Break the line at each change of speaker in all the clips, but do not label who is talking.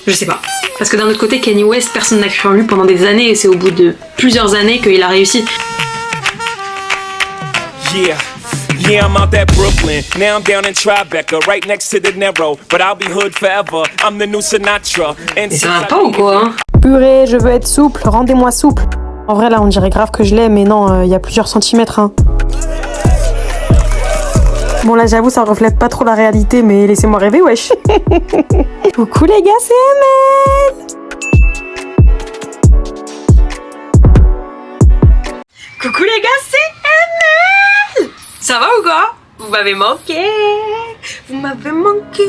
Je sais pas. Parce que d'un autre côté, Kanye West, personne n'a cru en lui pendant des années et c'est au bout de plusieurs années qu'il a réussi.
Yeah. Yeah, I'm out at Brooklyn. Now I'm down in Tribeca, right next to the Narrow. But I'll be hood forever. I'm the new Sinatra.
Mais ça va pas ou quoi hein?
Purée, je veux être souple, rendez-moi souple. En vrai, là, on dirait grave que je l'ai, mais non, il y a plusieurs centimètres. Hein. Bon, là, j'avoue, ça reflète pas trop la réalité, mais laissez-moi rêver, wesh. Coucou les gars, c'est Amel.
Coucou les gars, c'est Amel. Ça va ou quoi? Vous m'avez manqué. Vous m'avez manqué.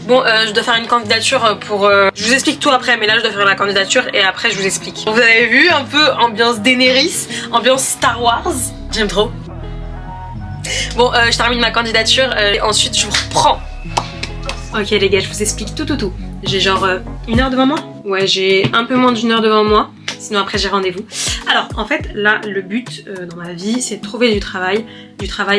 Bon, je dois faire une candidature pour... Je vous explique tout après, mais là, je dois faire la candidature et après, je vous explique. Vous avez vu un peu ambiance Daenerys, ambiance Star Wars. J'aime trop. Bon, je termine ma candidature et ensuite, je vous reprends. Ok les gars, je vous explique tout. J'ai genre 1 heure devant moi. Ouais, j'ai un peu moins d'1 heure devant moi. Sinon après j'ai rendez-vous. Alors en fait là le but dans ma vie c'est de trouver du travail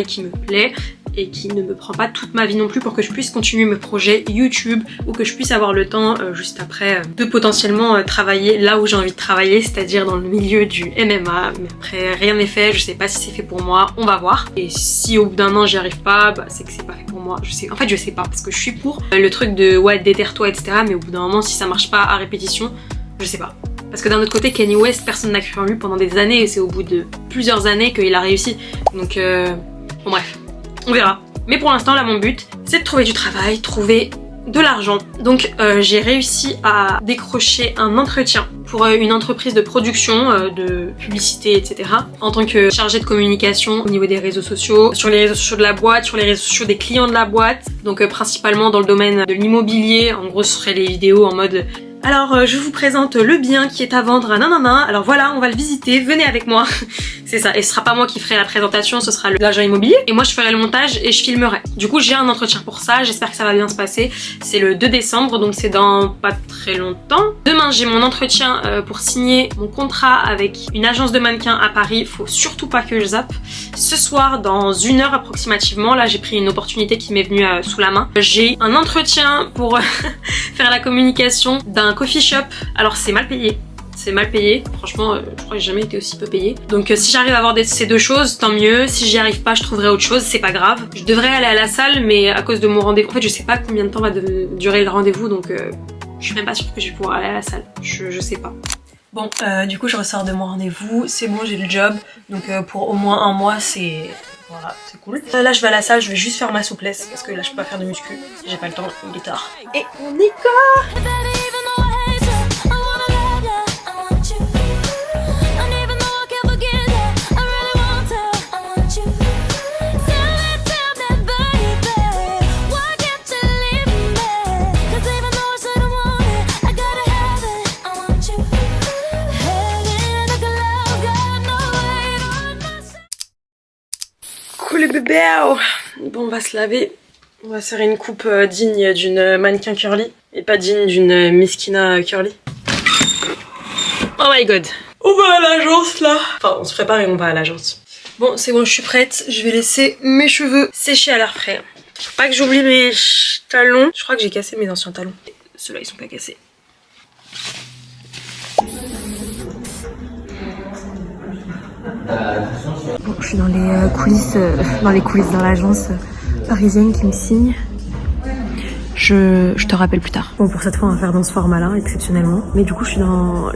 qui me plaît et qui ne me prend pas toute ma vie non plus pour que je puisse continuer mes projets YouTube ou que je puisse avoir le temps juste après de potentiellement travailler là où j'ai envie de travailler, c'est-à-dire dans le milieu du MMA. Mais après rien n'est fait, je sais pas si c'est fait pour moi, on va voir. Et si au bout d'un an j'y arrive pas, bah, c'est que c'est pas fait pour moi. En fait je sais pas parce que je suis pour le truc de ouais déterre-toi etc. Mais au bout d'un moment si ça marche pas à répétition, je sais pas. Parce que d'un autre côté, Kanye West, personne n'a cru en lui pendant des années et c'est au bout de plusieurs années qu'il a réussi. Donc bon bref, on verra. Mais pour l'instant là mon but c'est de trouver du travail, trouver de l'argent. Donc j'ai réussi à décrocher un entretien pour une entreprise de production, de publicité, etc. En tant que chargée de communication au niveau des réseaux sociaux, sur les réseaux sociaux de la boîte, sur les réseaux sociaux des clients de la boîte. Donc principalement dans le domaine de l'immobilier. En gros ce serait les vidéos en mode... Alors je vous présente le bien qui est à vendre à nanana, alors voilà on va le visiter, venez avec moi. C'est ça, et ce sera pas moi qui ferai la présentation, ce sera l'agent immobilier et moi je ferai le montage et je filmerai. Du coup j'ai un entretien pour ça, j'espère que ça va bien se passer. C'est le 2 décembre donc c'est dans pas très longtemps. Demain j'ai mon entretien pour signer mon contrat avec une agence de mannequins à Paris, faut surtout pas que je zappe. Ce soir dans 1 heure approximativement, là j'ai pris une opportunité qui m'est venue sous la main. J'ai un entretien pour faire la communication d'un coffee shop, alors c'est mal payé. C'est mal payé, franchement je crois que j'ai jamais été aussi peu payé. Donc si j'arrive à avoir ces 2 choses, tant mieux. Si j'y arrive pas, je trouverai autre chose, c'est pas grave. Je devrais aller à la salle mais à cause de mon rendez-vous, en fait je sais pas combien de temps va durer le rendez-vous donc je suis même pas sûre que je vais pouvoir aller à la salle, je sais pas. Bon du coup je ressors de mon rendez-vous, c'est bon j'ai le job, donc pour au moins 1 mois c'est... Voilà, c'est cool. Là je vais à la salle, je vais juste faire ma souplesse parce que là je peux pas faire de muscu, j'ai pas le temps, il est tard. Et on y va. Les bébés, bon on va se laver, on va faire une coupe digne d'une mannequin curly et pas digne d'une miskina curly. Oh my god, on va à l'agence là. Enfin on se prépare et on va à l'agence. Bon c'est bon je suis prête, je vais laisser mes cheveux sécher à l'air frais. Faut pas que j'oublie mes talons, je crois que j'ai cassé mes anciens talons. Ceux-là ils sont pas cassés. Bon, je suis dans les coulisses, dans l'agence parisienne qui me signe. Je te rappelle plus tard. Bon, pour cette fois, on va faire dans ce format-là, exceptionnellement. Mais du coup, je suis dans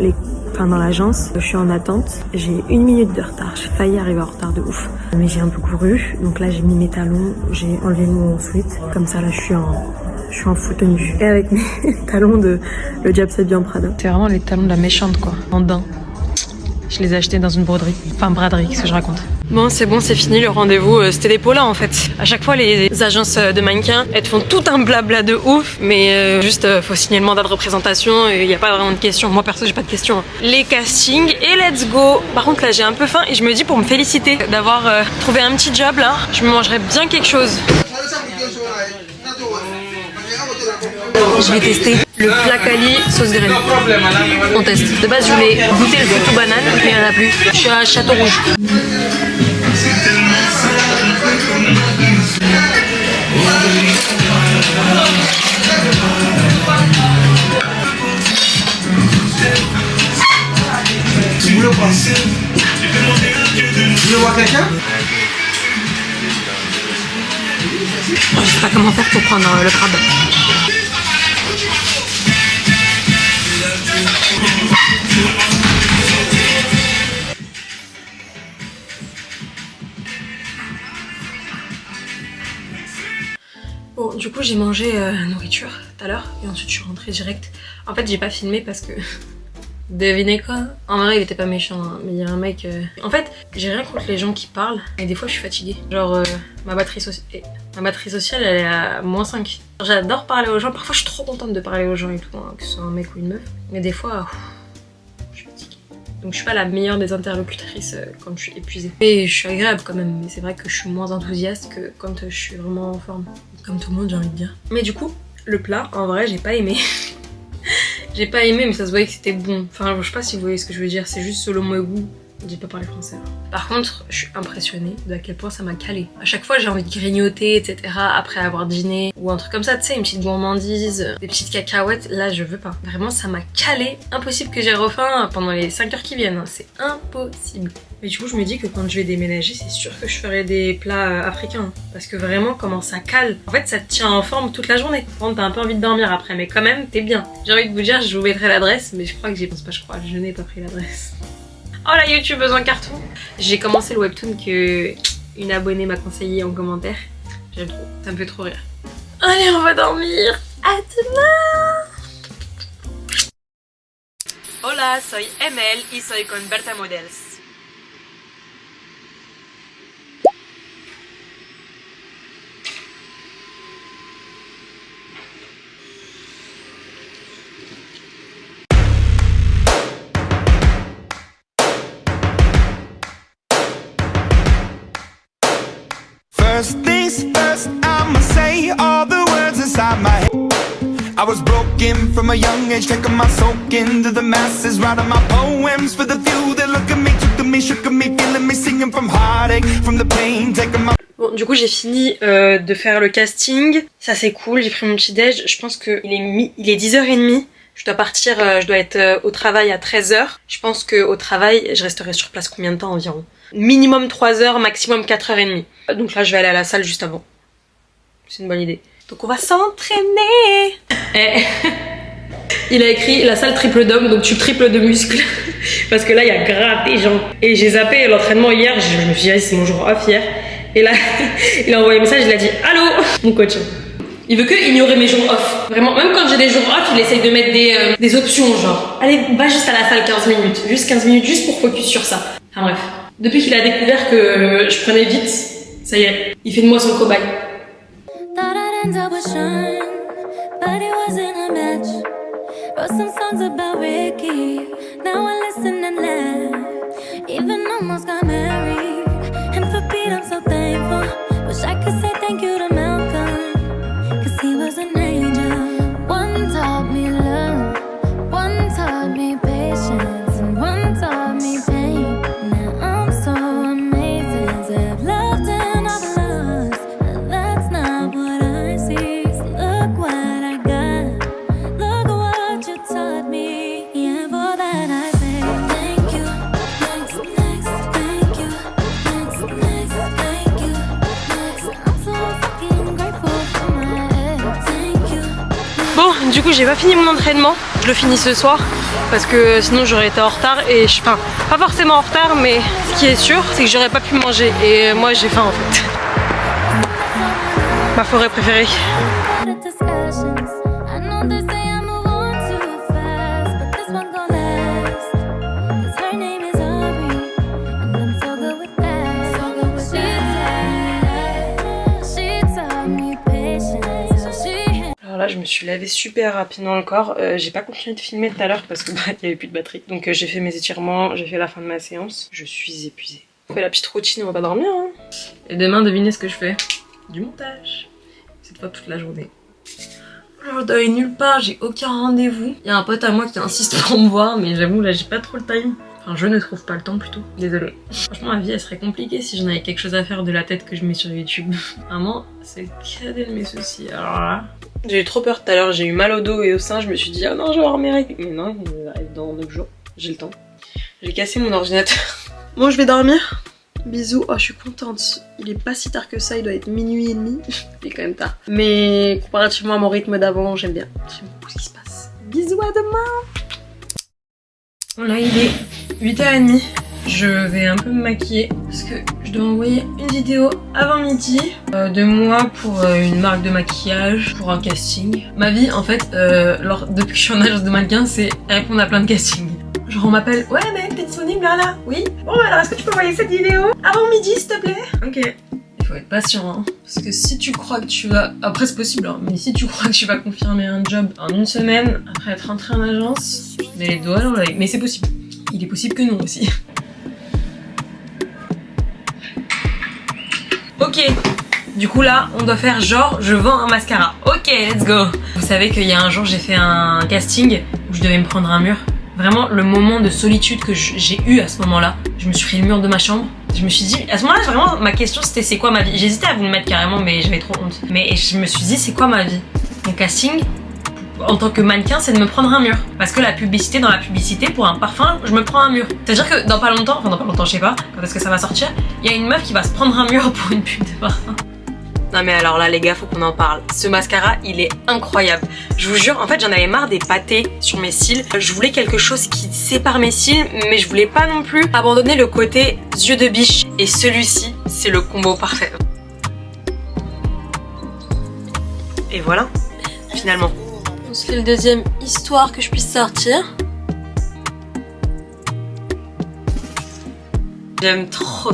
l'agence. Je suis en attente. J'ai 1 minute de retard. J'ai failli arriver en retard de ouf. Mais j'ai un peu couru. Donc là, j'ai mis mes talons. J'ai enlevé mon sweat. Comme ça, là, je suis en full tenue. Et avec mes talons de le Diable s'habille en Prada. C'est vraiment les talons de la méchante, quoi. En daim. Je les ai achetés dans une broderie. Enfin, braderie, qu'est-ce que je raconte? Bon, c'est fini le rendez-vous. C'était des polas en fait. À chaque fois, les agences de mannequins, elles te font tout un blabla de ouf. Mais juste, faut signer le mandat de représentation et il n'y a pas vraiment de questions. Moi, perso, j'ai pas de questions. Les castings et let's go. Par contre, là, j'ai un peu faim et je me dis pour me féliciter d'avoir trouvé un petit job là, je me mangerais bien quelque chose. Je vais tester le placali sauce graine. On teste. De base, je voulais goûter le fruit aux bananes, mais il n'y en a plus. Je suis à Château Rouge.
voir quelqu'un?
Je sais pas comment faire pour prendre le crabe. Bon, du coup j'ai mangé nourriture tout à l'heure et ensuite je suis rentrée direct. En fait j'ai pas filmé parce que... Devinez quoi? En vrai il était pas méchant hein, mais il y a un mec... En fait j'ai rien contre les gens qui parlent et des fois je suis fatiguée. Genre ma batterie sociale elle est à -5. J'adore parler aux gens, parfois je suis trop contente de parler aux gens et tout, hein, que ce soit un mec ou une meuf. Mais des fois je suis fatiguée. Donc je suis pas la meilleure des interlocutrices quand je suis épuisée. Mais je suis agréable quand même, mais c'est vrai que je suis moins enthousiaste que quand je suis vraiment en forme. Comme tout le monde j'ai envie de dire. Mais du coup le plat en vrai j'ai pas aimé. J'ai pas aimé mais ça se voyait que c'était bon. Enfin je sais pas si vous voyez ce que je veux dire, c'est juste selon mon goût. J'ai pas parlé français. Par contre, je suis impressionnée de à quel point ça m'a calé. À chaque fois, j'ai envie de grignoter, etc. après avoir dîné. Ou un truc comme ça, tu sais, une petite gourmandise, des petites cacahuètes. Là, je veux pas. Vraiment, ça m'a calé. Impossible que j'ai refaim pendant les 5 heures qui viennent. C'est impossible. Mais du coup, je me dis que quand je vais déménager, c'est sûr que je ferai des plats africains. Parce que vraiment, comment ça cale. En fait, ça te tient en forme toute la journée. Bon, t'as un peu envie de dormir après, mais quand même, t'es bien. J'ai envie de vous dire, je vous mettrai l'adresse, mais je crois que j'y pense pas, je n'ai pas pris l'adresse. Oh la youtubeuse en carton. J'ai commencé le webtoon que une abonnée m'a conseillé en commentaire. J'aime trop, ça me fait trop rire. Allez, on va dormir. À demain. Hola, soy Emel y soy con Berta Models.
First things first, I'ma say all the words inside my head. I was broken from a young age, taking my soak into the masses, writing my poems for the few that look at me, took at me, shook at me, feeling me, singing from heartache, from the pain, taking my...
Bon, du coup j'ai fini de faire le casting, ça c'est cool, j'ai pris mon petit déj, je pense qu'il est 10h30. Je dois partir, je dois être au travail à 13h. Je pense qu'au travail, je resterai sur place combien de temps environ? Minimum 3h, maximum 4h30. Donc là, je vais aller à la salle juste avant. C'est une bonne idée. Donc on va s'entraîner. Il a écrit la salle triple d'hommes, donc tu triples de muscles. Parce que là, il y a grave des gens. Et j'ai zappé l'entraînement hier, je me suis dit, c'est mon jour off hier. Et là, il a envoyé un message, il a dit « Allô ?» Mon coach. Il veut que ignorer mes jours off. Vraiment, même quand j'ai des jours off, il essaye de mettre des options, genre. Allez, va juste à la salle 15 minutes. Juste 15 minutes, juste pour focus sur ça. Enfin bref. Depuis qu'il a découvert que je prenais vite, ça y est, il fait de moi son cobaye. Bon, du coup j'ai pas fini mon entraînement, je le finis ce soir parce que sinon j'aurais été en retard et enfin pas forcément en retard mais ce qui est sûr c'est que j'aurais pas pu manger et moi j'ai faim en fait. Ma forêt préférée. Là, je me suis lavée super rapidement le corps. J'ai pas continué de filmer tout à l'heure parce que il y avait plus de batterie. Donc j'ai fait mes étirements, j'ai fait la fin de ma séance. Je suis épuisée. On fait la petite routine, on va pas dormir. Hein. Et demain, devinez ce que je fais. Du montage. Cette fois toute la journée. Je dois aller nulle part, j'ai aucun rendez-vous. Il y a un pote à moi qui insiste pour me voir, mais j'avoue là j'ai pas trop le time. Enfin je ne trouve pas le temps plutôt, désolée. Franchement ma vie elle serait compliquée si j'en avais quelque chose à faire de la tête que je mets sur YouTube. Vraiment c'est le cadet de mes soucis, alors là... J'ai eu trop peur tout à l'heure, j'ai eu mal au dos et au sein, je me suis dit ah non je vais avoir mes règles. Mais non, il arrive dans 9 jours, j'ai le temps. J'ai cassé mon ordinateur. Bon je vais dormir. Bisous. Oh, je suis contente. Il est pas si tard que ça, il doit être minuit et demi. Il est quand même tard. Mais comparativement à mon rythme d'avant, j'aime bien. J'aime beaucoup ce qui se passe. Bisous, à demain. Bon, là, il est 8h30. Je vais un peu me maquiller parce que je dois envoyer une vidéo avant midi de moi pour une marque de maquillage, pour un casting. Ma vie, en fait, depuis que je suis en agence de mannequin, c'est répondre à plein de castings. Genre on m'appelle, ouais mec, t'es disponible là? Oui. Bon alors est-ce que tu peux envoyer cette vidéo avant midi s'il te plaît? Ok. Il faut être patient hein. Parce que si tu crois que tu vas... Après c'est possible hein, mais si tu crois que tu vas confirmer un job en une semaine après être rentré en agence, tu te mets les doigts dans l'œil. Mais c'est possible. Il est possible que non aussi. Ok. Du coup là, on doit faire genre je vends un mascara. Ok, let's go. Vous savez qu'il y a un jour j'ai fait un casting où je devais me prendre un mur. Vraiment le moment de solitude que j'ai eu à ce moment-là. Je me suis pris le mur de ma chambre. Je me suis dit, à ce moment-là vraiment ma question c'était c'est quoi ma vie. J'hésitais à vous le mettre carrément mais j'avais trop honte. Mais je me suis dit c'est quoi ma vie. Mon casting en tant que mannequin c'est de me prendre un mur. Parce que dans la publicité pour un parfum je me prends un mur. C'est-à-dire que dans pas longtemps je sais pas quand est-ce que ça va sortir, il y a une meuf qui va se prendre un mur pour une pub de parfum. Non mais alors là les gars faut qu'on en parle. Ce mascara il est incroyable. Je vous jure en fait j'en avais marre des pâtés sur mes cils. Je voulais quelque chose qui sépare mes cils mais je voulais pas non plus abandonner le côté yeux de biche. Et celui-ci c'est le combo parfait. Et voilà finalement. On se fait le deuxième histoire que je puisse sortir. J'aime trop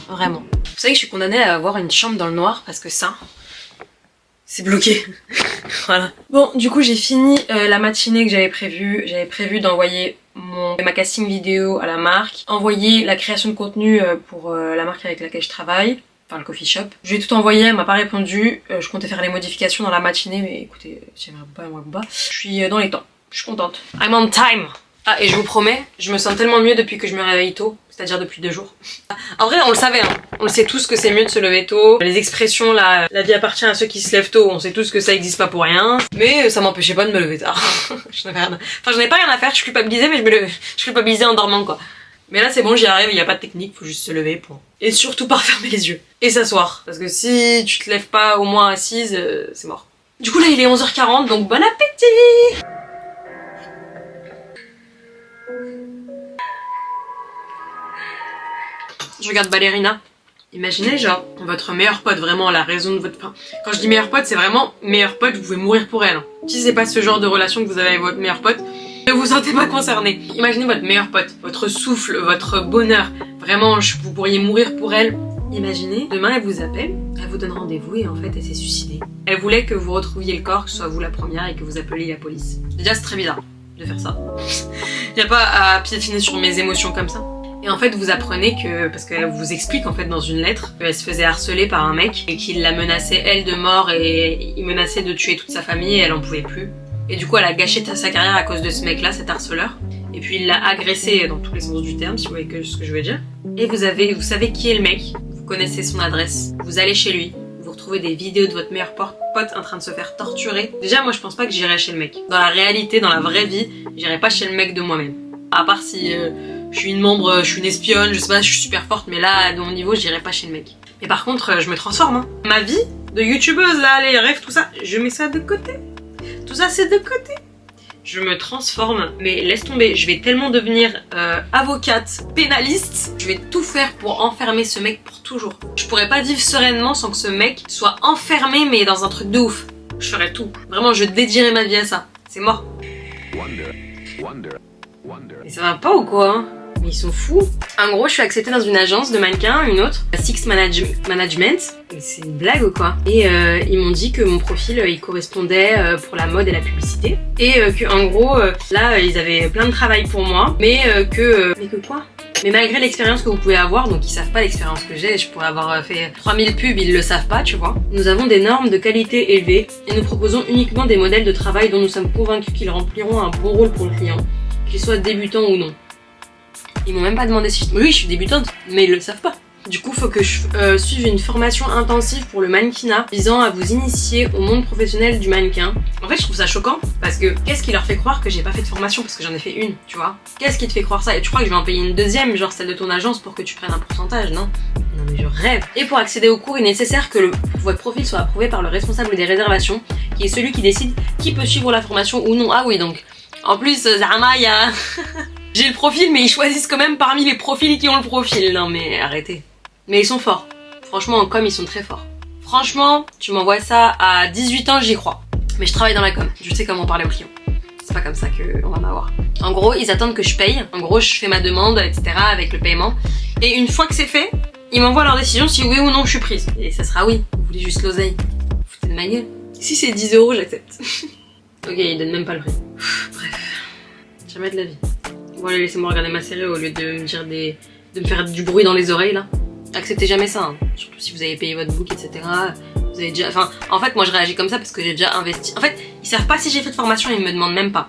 vraiment. Vous savez que je suis condamnée à avoir une chambre dans le noir parce que ça, c'est bloqué. Voilà. Bon, du coup j'ai fini la matinée que j'avais prévue. J'avais prévu d'envoyer ma casting vidéo à la marque, envoyer la création de contenu pour la marque avec laquelle je travaille, enfin le coffee shop. Je lui ai tout envoyé, elle m'a pas répondu. Je comptais faire les modifications dans la matinée, mais écoutez, j'aimerais pas. Je suis dans les temps, je suis contente. I'm on time. Ah, et je vous promets, je me sens tellement mieux depuis que je me réveille tôt, c'est-à-dire depuis 2 jours. En vrai, on le savait, hein. On le sait tous que c'est mieux de se lever tôt. Les expressions là, la vie appartient à ceux qui se lèvent tôt, on sait tous que ça existe pas pour rien. Mais ça m'empêchait pas de me lever tard. J'en avais pas rien à faire, je culpabilisais, mais je culpabilisais en dormant quoi. Mais là c'est bon, j'y arrive, il y a pas de technique, faut juste se lever, point. Et surtout pas fermer les yeux. Et s'asseoir. Parce que si tu te lèves pas au moins assise, c'est mort. Du coup là il est 11h40, donc bon appétit! Je regarde Ballerina. Imaginez genre votre meilleure pote, vraiment la raison de votre... Enfin, quand je dis meilleure pote, c'est vraiment meilleure pote, vous pouvez mourir pour elle. Si c'est pas ce genre de relation que vous avez avec votre meilleure pote, ne vous sentez pas concerné. Imaginez votre meilleure pote, votre souffle, votre bonheur. Vraiment, vous pourriez mourir pour elle. Imaginez, demain elle vous appelle, elle vous donne rendez-vous et en fait elle s'est suicidée. Elle voulait que vous retrouviez le corps, que ce soit vous la première et que vous appeliez la police. Déjà c'est très bizarre de faire ça. Y a pas à piétiner sur mes émotions comme ça. Et en fait vous apprenez que, parce qu'elle vous explique en fait dans une lettre, qu'elle se faisait harceler par un mec et qu'il la menaçait elle de mort et il menaçait de tuer toute sa famille et elle en pouvait plus. Et du coup elle a gâché sa carrière à cause de ce mec là, cet harceleur. Et puis il l'a agressée dans tous les sens du terme, si vous voyez ce que je veux dire. Et vous savez qui est le mec, vous connaissez son adresse, vous allez chez lui, vous retrouvez des vidéos de votre meilleur pote en train de se faire torturer. Déjà moi je pense pas que j'irais chez le mec. Dans la réalité, dans la vraie vie, j'irais pas chez le mec de moi-même. À part si... je suis une espionne, je sais pas, je suis super forte, mais là, de mon niveau, je dirais pas chez le mec. Mais par contre, je me transforme, hein. Ma vie de youtubeuse, là, les rêves, tout ça, je mets ça de côté. Tout ça, c'est de côté. Je me transforme, mais laisse tomber, je vais tellement devenir avocate, pénaliste, je vais tout faire pour enfermer ce mec pour toujours. Je pourrais pas vivre sereinement sans que ce mec soit enfermé, mais dans un truc de ouf. Je ferais tout. Vraiment, je dédierais ma vie à ça. C'est mort. Et ça va pas ou quoi hein? Mais ils sont fous. En gros, je suis acceptée dans une agence de mannequins, une autre, Six Management. C'est une blague ou quoi? Et ils m'ont dit que mon profil, il correspondait pour la mode et la publicité. Et que en gros, là, ils avaient plein de travail pour moi. Mais que quoi? Mais malgré l'expérience que vous pouvez avoir, donc ils savent pas l'expérience que j'ai, je pourrais avoir fait 3000 pubs, ils le savent pas, tu vois. Nous avons des normes de qualité élevées et nous proposons uniquement des modèles de travail dont nous sommes convaincus qu'ils rempliront un bon rôle pour le client, qu'ils soient débutants ou non. Ils m'ont même pas demandé si... Oui, je suis débutante, mais ils le savent pas. Du coup, faut que je suive une formation intensive pour le mannequinat visant à vous initier au monde professionnel du mannequin. En fait, je trouve ça choquant parce que qu'est-ce qui leur fait croire que j'ai pas fait de formation parce que j'en ai fait une, tu vois? Qu'est-ce qui te fait croire ça? Et tu crois que je vais en payer une deuxième, genre celle de ton agence pour que tu prennes un pourcentage, non? Non mais je rêve. Et pour accéder au cours, il est nécessaire que votre profil soit approuvé par le responsable des réservations, qui est celui qui décide qui peut suivre la formation ou non. Ah oui, donc en plus, Zama, il y a... J'ai le profil, mais ils choisissent quand même parmi les profils qui ont le profil. Non mais arrêtez. Mais ils sont forts. Franchement, en com, ils sont très forts. Franchement, tu m'envoies ça à 18 ans, j'y crois. Mais je travaille dans la com, je sais comment parler aux clients. C'est pas comme ça qu'on va m'avoir. En gros, ils attendent que je paye. En gros, je fais ma demande, etc. avec le paiement. Et une fois que c'est fait, ils m'envoient leur décision si oui ou non je suis prise. Et ça sera oui. Vous voulez juste l'oseille. Vous foutez de ma gueule. Si c'est 10 €, j'accepte. Ok, ils donnent même pas le prix. Bref. Jamais de la vie. Bon allez, laissez-moi regarder ma série au lieu de me dire de me faire du bruit dans les oreilles là. Acceptez jamais ça, hein. Surtout si vous avez payé votre book, etc. Vous avez déjà... Enfin, en fait, moi je réagis comme ça parce que j'ai déjà investi. En fait, ils savent pas si j'ai fait de formation, ils me demandent même pas.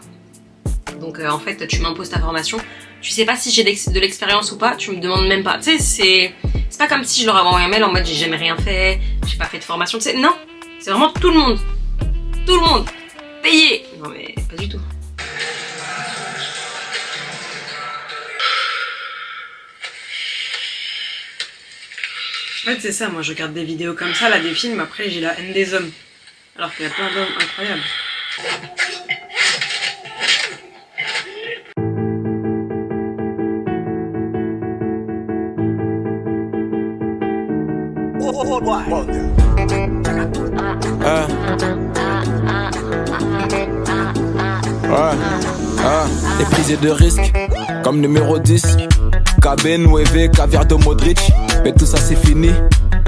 Donc en fait, tu m'imposes ta formation. Tu sais pas si j'ai de l'expérience ou pas, tu me demandes même pas. Tu sais, c'est pas comme si je leur avais envoyé un mail en mode j'ai jamais rien fait, j'ai pas fait de formation, tu sais. Non, c'est vraiment tout le monde. Tout le monde. Payé. Non mais pas du tout. En fait c'est ça, moi je regarde des vidéos comme ça, là des films, après j'ai la haine des hommes. Alors qu'il y a plein d'hommes incroyables.
Les prises de risque, comme numéro 10. KB, caviar de Modric. Mais tout ça c'est fini.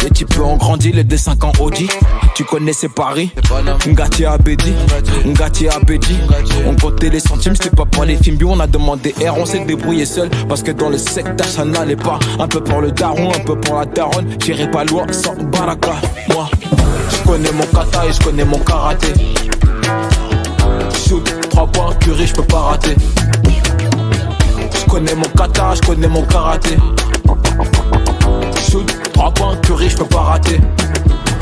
Les types ont grandi, les D5 en Audi. Tu connais ces paris. Ngati Abedi, Ngati Abedi. On comptait les centimes, c'était pas pour les films bio. On a demandé R, on s'est débrouillé seul. Parce que dans le secteur ça n'allait pas. Un peu pour le daron, un peu pour la daronne. J'irai pas loin sans baraka. Moi, je connais mon kata et je connais mon karaté. Shoot, 3 points, curry, je peux pas rater. Je connais mon kata, je connais mon karaté. Shoot, 3 points, curry, je peux pas rater.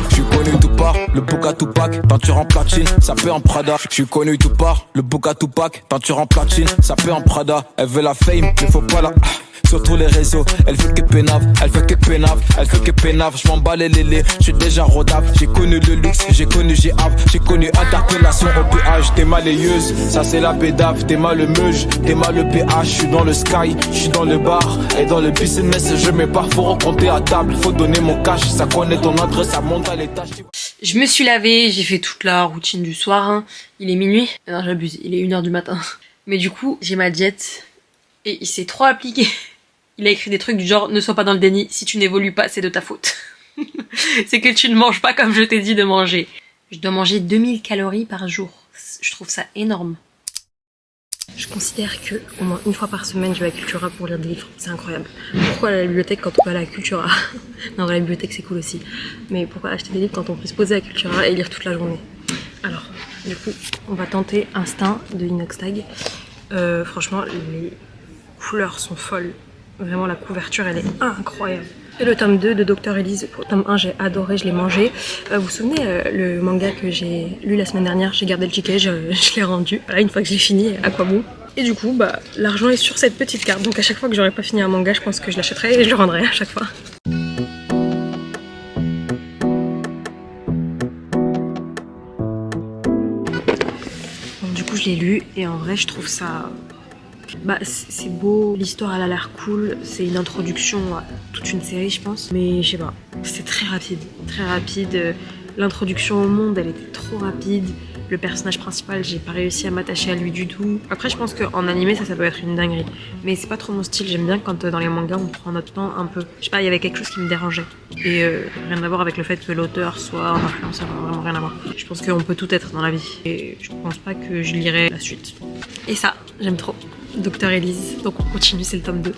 J'suis connu tout part, le Bouga Tupac, peinture en platine, ça peut en Prada. J'suis connu tout part, le Bouga Tupac, peinture en platine, ça peut en Prada. Elle veut la fame, mais faut pas la... Sur tous les réseaux, elle veut que pénave, elle veut que pénave, elle veut que pénave. J'm'en bats les lélés, j'suis déjà rodave. J'ai connu le luxe, j'ai connu G-Av, j'ai connu interpellation au péage. T'es malayeuse, ça c'est la bédave. T'es malheureuse, t'es mal le PH. J'suis dans le sky, j'suis dans le bar. Et dans le business, je m'épare, faut rencontrer à table. Faut donner mon cash, ça connaît ton adresse, ça monte à l'étage.
Je me suis lavée, j'ai fait toute la routine du soir. Hein. Il est minuit. Non, j'abuse, il est 1h du matin. Mais du coup, j'ai ma diète. Et il s'est trop appliqué. Il a écrit des trucs du genre « Ne sois pas dans le déni, si tu n'évolues pas, c'est de ta faute. » C'est que tu ne manges pas comme je t'ai dit de manger. Je dois manger 2000 calories par jour. Je trouve ça énorme. Je considère que au moins une fois par semaine, je vais à Cultura pour lire des livres. C'est incroyable. Pourquoi aller à la bibliothèque quand on va aller à Cultura? Non, la bibliothèque c'est cool aussi. Mais pourquoi acheter des livres quand on peut se poser à Cultura et lire toute la journée? Alors, du coup, on va tenter Instinct de Inoxtag. Franchement, les couleurs sont folles. Vraiment la couverture elle est incroyable. Et le tome 2 de Dr Elise, pour le tome 1 j'ai adoré, je l'ai mangé. Vous vous souvenez le manga que j'ai lu la semaine dernière, j'ai gardé le ticket, je l'ai rendu. Voilà, une fois que je l'ai fini, à quoi bon? Et du coup bah l'argent est sur cette petite carte, donc à chaque fois que j'aurai pas fini un manga, je pense que je l'achèterai et je le rendrai à chaque fois. Bon, du coup je l'ai lu et en vrai je trouve ça... Bah c'est beau, l'histoire elle a l'air cool, c'est une introduction à toute une série je pense. Mais je sais pas, c'est très rapide, très rapide. L'introduction au monde elle était trop rapide. Le personnage principal j'ai pas réussi à m'attacher à lui du tout. Après je pense qu'en animé ça doit être une dinguerie. Mais c'est pas trop mon style, j'aime bien quand dans les mangas on prend notre temps un peu. Je sais pas, il y avait quelque chose qui me dérangeait. Et rien à voir avec le fait que l'auteur soit un influenceur, vraiment rien à voir. Je pense qu'on peut tout être dans la vie. Et je pense pas que je lirai la suite. Et ça, j'aime trop. Dr Elise, donc on continue, c'est le tome 2.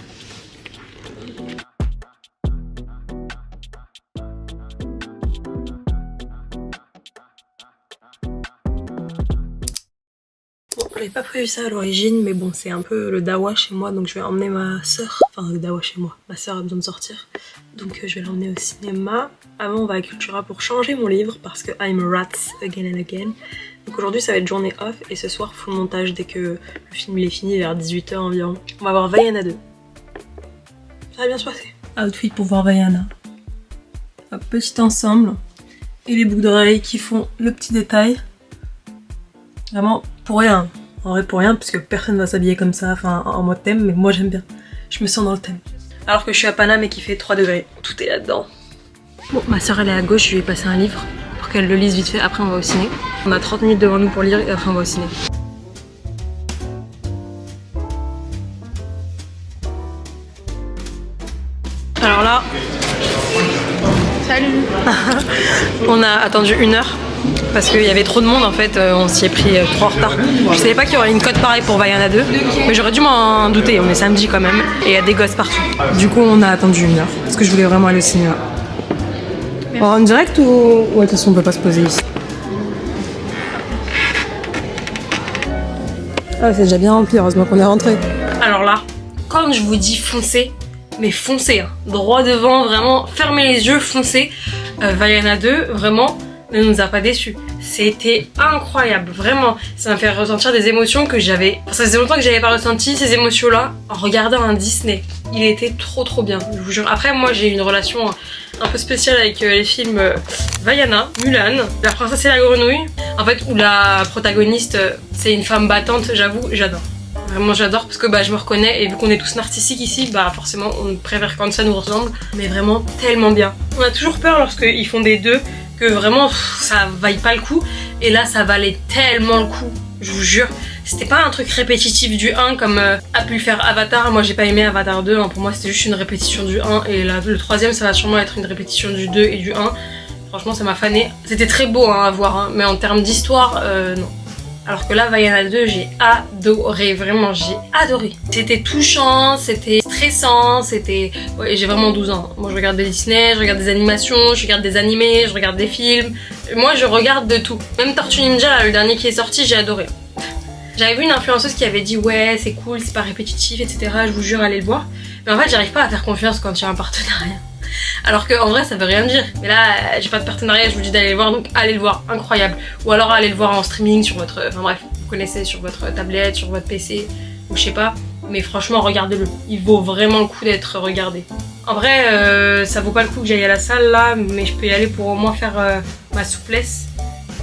Bon, les pas prévu ça à l'origine, mais bon, c'est un peu le dawa chez moi, donc je vais emmener ma soeur. Enfin, le dawa chez moi. Ma soeur a besoin de sortir, donc je vais l'emmener au cinéma. Avant, on va à Cultura pour changer mon livre parce que I'm a rat again and again. Donc aujourd'hui, ça va être journée off et ce soir, full montage dès que le film il est fini vers 18h environ. On va voir Vaiana 2. Ça va bien se passer. Outfit pour voir Vaiana. Un petit ensemble et les boucles d'oreilles qui font le petit détail. Vraiment pour rien. En vrai pour rien parce que personne va s'habiller comme ça, enfin en mode thème, mais moi j'aime bien. Je me sens dans le thème. Alors que je suis à Paname et qu'il fait 3 degrés. Tout est là-dedans. Bon, ma soeur elle est à gauche, je lui ai passé un livre pour qu'elle le lise vite fait, après on va au ciné. On a 30 minutes devant nous pour lire et après on va au ciné. Alors là... Salut. On a attendu 1 heure parce qu'il y avait trop de monde en fait, on s'y est pris trop en retard. Je savais pas qu'il y aurait une cote pareille pour Vaiana 2, mais j'aurais dû m'en douter, on est samedi quand même et il y a des gosses partout. Du coup on a attendu 1 heure parce que je voulais vraiment aller au cinéma. En direct ou... Ouais, de toute façon on peut pas se poser ici. Ah c'est déjà bien rempli, heureusement qu'on est rentré. Alors là, quand je vous dis foncez, mais foncez, hein. Droit devant, vraiment, fermez les yeux, foncez. Vaiana 2, vraiment, ne nous a pas déçus. C'était incroyable, vraiment. Ça m'a fait ressentir des émotions que j'avais... Enfin, ça faisait longtemps que j'avais pas ressenti ces émotions-là en regardant un Disney. Il était trop bien, je vous jure. Après, moi, j'ai une relation un peu spéciale avec les films Vaiana, Mulan, La princesse et la grenouille. En fait, où la protagoniste, c'est une femme battante, j'avoue, j'adore. Vraiment j'adore parce que bah, je me reconnais et vu qu'on est tous narcissiques ici, bah forcément on préfère quand ça nous ressemble. Mais vraiment tellement bien. On a toujours peur lorsqu'ils font des 2 que vraiment ça vaille pas le coup. Et là ça valait tellement le coup, je vous jure. C'était pas un truc répétitif du 1 comme a pu le faire Avatar. Moi j'ai pas aimé Avatar 2, hein. Pour moi c'était juste une répétition du 1. Et là, le 3e ça va sûrement être une répétition du 2 et du 1. Franchement ça m'a fané. C'était très beau hein, à voir, hein. Mais en termes d'histoire, non. Alors que là, Vaiana 2, j'ai adoré, vraiment, j'ai adoré. C'était touchant, c'était stressant, c'était... Ouais, j'ai vraiment 12 ans. Moi, je regarde des Disney, je regarde des animations, je regarde des animés, je regarde des films. Moi, je regarde de tout. Même Tortue Ninja, là, le dernier qui est sorti, j'ai adoré. J'avais vu une influenceuse qui avait dit « Ouais, c'est cool, c'est pas répétitif, etc. » Je vous jure, allez le voir. Mais en fait, j'arrive pas à faire confiance quand il y a un partenariat. Alors qu'en vrai ça veut rien dire, mais là j'ai pas de partenariat, je vous dis d'aller le voir, donc allez le voir, incroyable. Ou alors allez le voir en streaming sur votre, enfin bref, vous connaissez, sur votre tablette, sur votre PC, ou je sais pas. Mais franchement regardez-le, il vaut vraiment le coup d'être regardé. En vrai ça vaut pas le coup que j'aille à la salle là, mais je peux y aller pour au moins faire ma souplesse.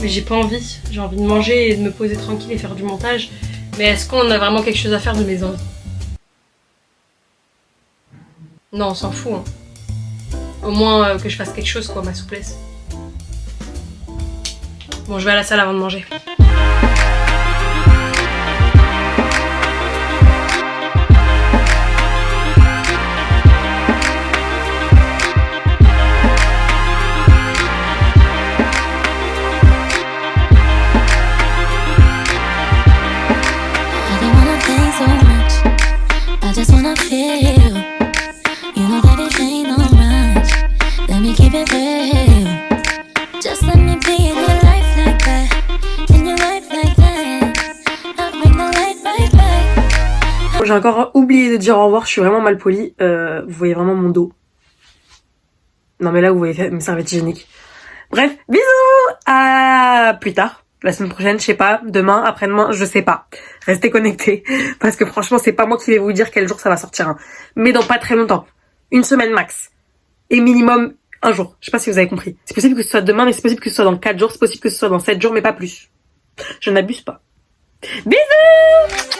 Mais j'ai pas envie, j'ai envie de manger et de me poser tranquille et faire du montage. Mais est-ce qu'on a vraiment quelque chose à faire de mes envies? Non on s'en fout hein. Au moins que je fasse quelque chose quoi, ma souplesse. Bon, je vais à la salle avant de manger. J'ai encore oublié de dire au revoir, je suis vraiment mal polie. Vous voyez vraiment mon dos. Non mais là vous voyez mes serviettes hygiéniques. Bref, bisous. À plus tard. La semaine prochaine, je sais pas. Demain, après-demain, je sais pas. Restez connectés. Parce que franchement, c'est pas moi qui vais vous dire quel jour ça va sortir. Hein. Mais dans pas très longtemps. 1 semaine max. Et minimum 1 jour. Je sais pas si vous avez compris. C'est possible que ce soit demain, mais c'est possible que ce soit dans 4 jours. C'est possible que ce soit dans 7 jours, mais pas plus. Je n'abuse pas. Bisous.